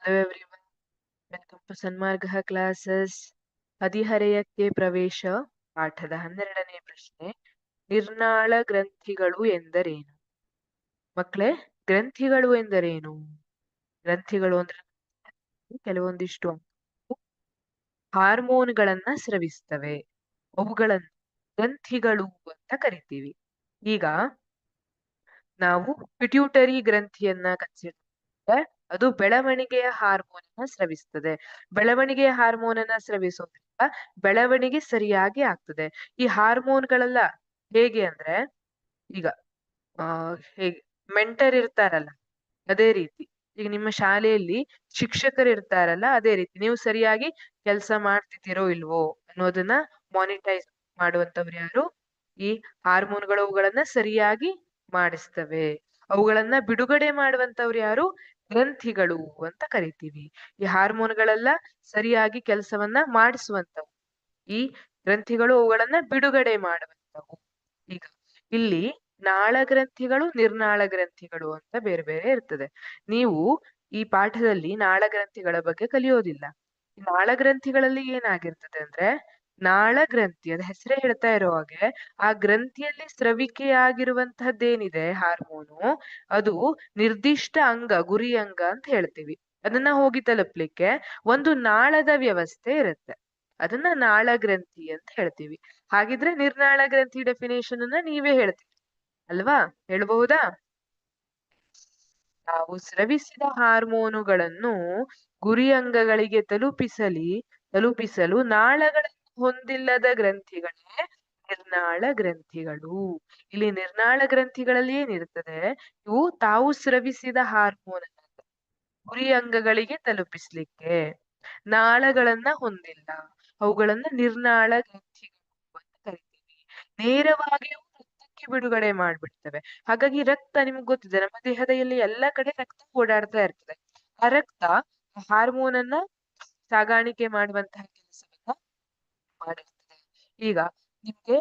Hello everyone, welcome to Sanmarga classes. ಹದಿಹರೆಯಕ್ಕೆ ಪ್ರವೇಶ ಪಾಠದ 12ನೇ ಪ್ರಶ್ನೆ. ನಿರ್ನಾಳ ಗ್ರಂಥಿಗಳು ಎಂದರೇನು? ಮಕ್ಕಳೇ, ಗ್ರಂಥಿಗಳು ಎಂದರೇನು? ಗ್ರಂಥಿಗಳು ಅಂದ್ರೆ ಕೆಲವೊಂದಿಷ್ಟು ಹಾರ್ಮೋನ್ಗಳನ್ನ ಸ್ರವಿಸ್ತವೆ. ಅವುಗಳನ್ನು ಗ್ರಂಥಿಗಳು ಅಂತ ಕರಿತೀವಿ. ಈಗ ನಾವು ಪಿಟ್ಯೂಟರಿ ಗ್ರಂಥಿಯನ್ನ ಕನ್ಸಿಡರ್, ಅದು ಬೆಳವಣಿಗೆಯ ಹಾರ್ಮೋನ್ ಅನ್ನ ಸ್ರವಿಸ್ತದೆ. ಬೆಳವಣಿಗೆಯ ಹಾರ್ಮೋನ್ ಅನ್ನ ಸ್ರವಿಸೋದ್ರಿಂದ ಬೆಳವಣಿಗೆ ಸರಿಯಾಗಿ ಆಗ್ತದೆ. ಈ ಹಾರ್ಮೋನ್ಗಳೆಲ್ಲ ಹೇಗೆ ಅಂದ್ರೆ, ಈಗ ಹೇಗೆ ಮೆಂಟರ್ ಇರ್ತಾರಲ್ಲ ಅದೇ ರೀತಿ, ಈಗ ನಿಮ್ಮ ಶಾಲೆಯಲ್ಲಿ ಶಿಕ್ಷಕರು ಇರ್ತಾರಲ್ಲ ಅದೇ ರೀತಿ ನೀವು ಸರಿಯಾಗಿ ಕೆಲಸ ಮಾಡ್ತಿದ್ದೀರೋ ಇಲ್ವೋ ಅನ್ನೋದನ್ನ ಮಾನಿಟೈಸ್ ಮಾಡುವಂತವ್ರು ಯಾರು? ಈ ಹಾರ್ಮೋನ್ಗಳು ಅವುಗಳನ್ನ ಸರಿಯಾಗಿ ಮಾಡಿಸ್ತವೆ. ಅವುಗಳನ್ನ ಬಿಡುಗಡೆ ಮಾಡುವಂತವ್ರು ಯಾರು? ಗ್ರಂಥಿಗಳು ಅಂತ ಕರಿತೀವಿ. ಈ ಹಾರ್ಮೋನ್ಗಳೆಲ್ಲ ಸರಿಯಾಗಿ ಕೆಲಸವನ್ನ ಮಾಡಿಸುವಂತವು. ಈ ಗ್ರಂಥಿಗಳು ಅವುಗಳನ್ನ ಬಿಡುಗಡೆ ಮಾಡುವಂತವು. ಈಗ ಇಲ್ಲಿ ನಾಳ ಗ್ರಂಥಿಗಳು, ನಿರ್ನಾಳ ಗ್ರಂಥಿಗಳು ಅಂತ ಬೇರೆ ಬೇರೆ ಇರ್ತದೆ. ನೀವು ಈ ಪಾಠದಲ್ಲಿ ನಾಳ ಗ್ರಂಥಿಗಳ ಬಗ್ಗೆ ಕಲಿಯೋದಿಲ್ಲ. ನಾಳ ಗ್ರಂಥಿಗಳಲ್ಲಿ ಏನಾಗಿರ್ತದೆ ಅಂದ್ರೆ, ನಾಳ ಗ್ರಂಥಿ ಅದ ಹೆಸರೇ ಹೇಳ್ತಾ ಇರೋ ಹಾಗೆ ಆ ಗ್ರಂಥಿಯಲ್ಲಿ ಸ್ರವಿಕೆಯಾಗಿರುವಂತಹದ್ದೇನಿದೆ ಹಾರ್ಮೋನು, ಅದು ನಿರ್ದಿಷ್ಟ ಅಂಗ, ಗುರಿ ಅಂಗ ಅಂತ ಹೇಳ್ತೀವಿ. ಅದನ್ನ ಹೋಗಿ ತಲುಪ್ಲಿಕ್ಕೆ ಒಂದು ನಾಳದ ವ್ಯವಸ್ಥೆ ಇರುತ್ತೆ. ಅದನ್ನ ನಾಳ ಗ್ರಂಥಿ ಅಂತ ಹೇಳ್ತೀವಿ. ಹಾಗಿದ್ರೆ ನಿರ್ನಾಳ ಗ್ರಂಥಿ ಡೆಫಿನೇಷನ್ ಅನ್ನ ನೀವೇ ಹೇಳ್ತೀವಿ ಅಲ್ವಾ? ಹೇಳ್ಬಹುದಾ? ನಾವು ಸ್ರವಿಸಿದ ಹಾರ್ಮೋನುಗಳನ್ನು ಗುರಿ ಅಂಗಗಳಿಗೆ ತಲುಪಿಸಲು ನಾಳಗಳನ್ನು ಹೊಂದಿಲ್ಲದ ಗ್ರಂಥಿಗಳೇ ನಿರ್ನಾಳ ಗ್ರಂಥಿಗಳು. ಇಲ್ಲಿ ನಿರ್ನಾಳ ಗ್ರಂಥಿಗಳಲ್ಲಿ ಏನಿರ್ತದೆ, ಇವು ತಾವು ಸ್ರವಿಸಿದ ಹಾರ್ಮೋನ್ ಗುರಿ ಅಂಗಗಳಿಗೆ ತಲುಪಿಸ್ಲಿಕ್ಕೆ ನಾಳಗಳನ್ನ ಹೊಂದಿಲ್ಲ. ಅವುಗಳನ್ನ ನಿರ್ನಾಳ ಗ್ರಂಥಿಗಳು ಅಂತ ಕರಿತೀವಿ. ನೇರವಾಗಿ ರಕ್ತಕ್ಕೆ ಬಿಡುಗಡೆ ಮಾಡ್ಬಿಡ್ತವೆ. ಹಾಗಾಗಿ ರಕ್ತ, ನಿಮ್ಗೆ ಗೊತ್ತಿದೆ, ನಮ್ಮ ದೇಹದಲ್ಲಿ ಎಲ್ಲ ಕಡೆ ರಕ್ತ ಓಡಾಡ್ತಾ ಇರ್ತದೆ. ಆ ರಕ್ತ ಹಾರ್ಮೋನ್ ಅನ್ನ ಸಾಗಾಣಿಕೆ ಮಾಡುವಂತಹ ಕೆಲಸವನ್ನ ಮಾಡಿರ್ತದೆ. ಈಗ ನಿಮ್ಗೆ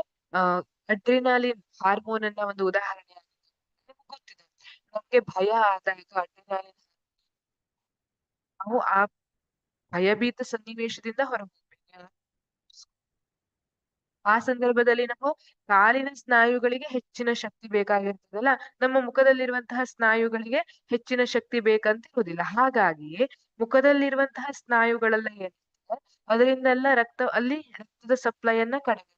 ಅಡ್ರಿನಾಲಿನ್ ಹಾರ್ಮೋನ್ ಅನ್ನ ಒಂದು ಉದಾಹರಣೆ ನಿಮ್ಗೆ ಗೊತ್ತಿದೆ. ನಮ್ಗೆ ಭಯ ಆದಾಗ ಅಡ್ರಿನಾಲಿನ್, ನಾವು ಆ ಭಯಭೀತ ಸನ್ನಿವೇಶದಿಂದ ಹೊರಗೋಗ್ಬೇಕು. ಆ ಸಂದರ್ಭದಲ್ಲಿ ನಾವು ಕಾಲಿನ ಸ್ನಾಯುಗಳಿಗೆ ಹೆಚ್ಚಿನ ಶಕ್ತಿ ಬೇಕಾಗಿರ್ತದಲ್ಲ, ನಮ್ಮ ಮುಖದಲ್ಲಿರುವಂತಹ ಸ್ನಾಯುಗಳಿಗೆ ಹೆಚ್ಚಿನ ಶಕ್ತಿ ಬೇಕಂತ ಇರುವುದಿಲ್ಲ. ಹಾಗಾಗಿ ಮುಖದಲ್ಲಿರುವಂತಹ ಸ್ನಾಯುಗಳೆಲ್ಲ ಏನಿರ್ತದೆ ಅದರಿಂದೆಲ್ಲ ಅಲ್ಲಿ ರಕ್ತದ ಸಪ್ಲೈಯನ್ನ ಕಡಿಮೆ,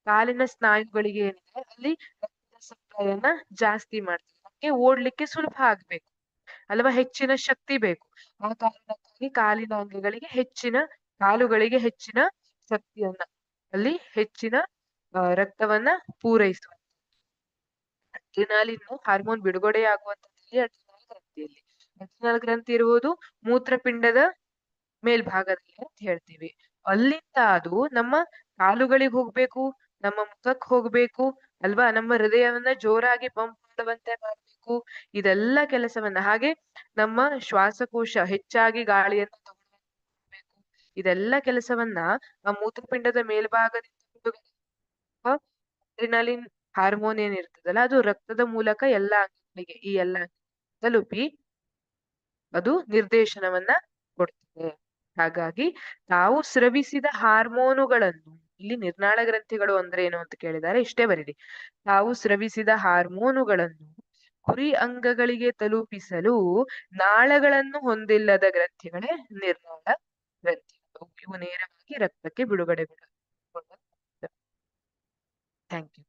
ಕಾಲಿನ ಸ್ನಾಯುಗಳಿಗೆ ಏನಿದೆ ಅಲ್ಲಿ ರಕ್ತದ ಸಪ್ಲೈಯನ್ನ ಜಾಸ್ತಿ ಮಾಡ್ತದೆ. ನಮ್ಗೆ ಓಡ್ಲಿಕ್ಕೆ ಸುಲಭ ಆಗ್ಬೇಕು ಅಲ್ವಾ, ಹೆಚ್ಚಿನ ಶಕ್ತಿ ಬೇಕು. ಆ ಕಾರಣಕ್ಕಾಗಿ ಕಾಲಿನ ಅಂಗಗಳಿಗೆ ಕಾಲುಗಳಿಗೆ ಹೆಚ್ಚಿನ ಶಕ್ತಿಯನ್ನ, ಅಲ್ಲಿ ಹೆಚ್ಚಿನ ರಕ್ತವನ್ನ ಪೂರೈಸುವ ಅಡ್ರಿನಾಲಿನ್ ಹಾರ್ಮೋನ್ ಬಿಡುಗಡೆ ಆಗುವಂತದ್ದಲ್ಲಿ ಅಡ್ರಿನಾಲ್ ಗ್ರಂಥಿಯಲ್ಲಿ. ಅಡ್ರಿನಾಲ್ ಗ್ರಂಥಿ ಇರುವುದು ಮೂತ್ರಪಿಂಡದ ಮೇಲ್ಭಾಗದಲ್ಲಿ ಅಂತ ಹೇಳ್ತೀವಿ. ಅಲ್ಲಿಂದ ಅದು ನಮ್ಮ ಕಾಲುಗಳಿಗೆ ಹೋಗ್ಬೇಕು, ನಮ್ಮ ಮುಖಕ್ಕೆ ಹೋಗ್ಬೇಕು ಅಲ್ವಾ, ನಮ್ಮ ಹೃದಯವನ್ನ ಜೋರಾಗಿ ಪಂಪ್ ಮಾಡುವಂತೆ ಮಾಡ್ಬೇಕು. ಇದೆಲ್ಲ ಕೆಲಸವನ್ನ, ಹಾಗೆ ನಮ್ಮ ಶ್ವಾಸಕೋಶ ಹೆಚ್ಚಾಗಿ ಗಾಳಿಯನ್ನು ತಗೊಳ್ಬೇಕು. ಇದೆಲ್ಲ ಕೆಲಸವನ್ನ ಆ ಮೂತ್ರಪಿಂಡದ ಮೇಲ್ಭಾಗದಿಂದ ಅಡ್ರಿನಾಲಿನ್ ಹಾರ್ಮೋನ್ ಏನಿರ್ತದಲ್ಲ ಅದು ರಕ್ತದ ಮೂಲಕ ಎಲ್ಲ ಅಂಗಗಳಿಗೆ, ಈ ಎಲ್ಲ ತಲುಪಿ ಅದು ನಿರ್ದೇಶನವನ್ನ ಕೊಡ್ತದೆ. ಹಾಗಾಗಿ ತಾವು ಸ್ರವಿಸಿದ ಹಾರ್ಮೋನುಗಳನ್ನು, ಇಲ್ಲಿ ನಿರ್ನಾಳ ಗ್ರಂಥಿಗಳು ಅಂದ್ರೆ ಏನು ಅಂತ ಕೇಳಿದ್ದಾರೆ, ಇಷ್ಟೇ ಬರೀರಿ. ತಾವು ಸ್ರವಿಸಿದ ಹಾರ್ಮೋನುಗಳನ್ನು ಗುರಿ ಅಂಗಗಳಿಗೆ ತಲುಪಿಸಲು ನಾಳಗಳನ್ನು ಹೊಂದಿಲ್ಲದ ಗ್ರಂಥಿಗಳೇ ನಿರ್ನಾಳ ಗ್ರಂಥಿಗಳು. ಇವು ನೇರವಾಗಿ ರಕ್ತಕ್ಕೆ ಬಿಡುಗಡೆ ಥ್ಯಾಂಕ್ ಯು.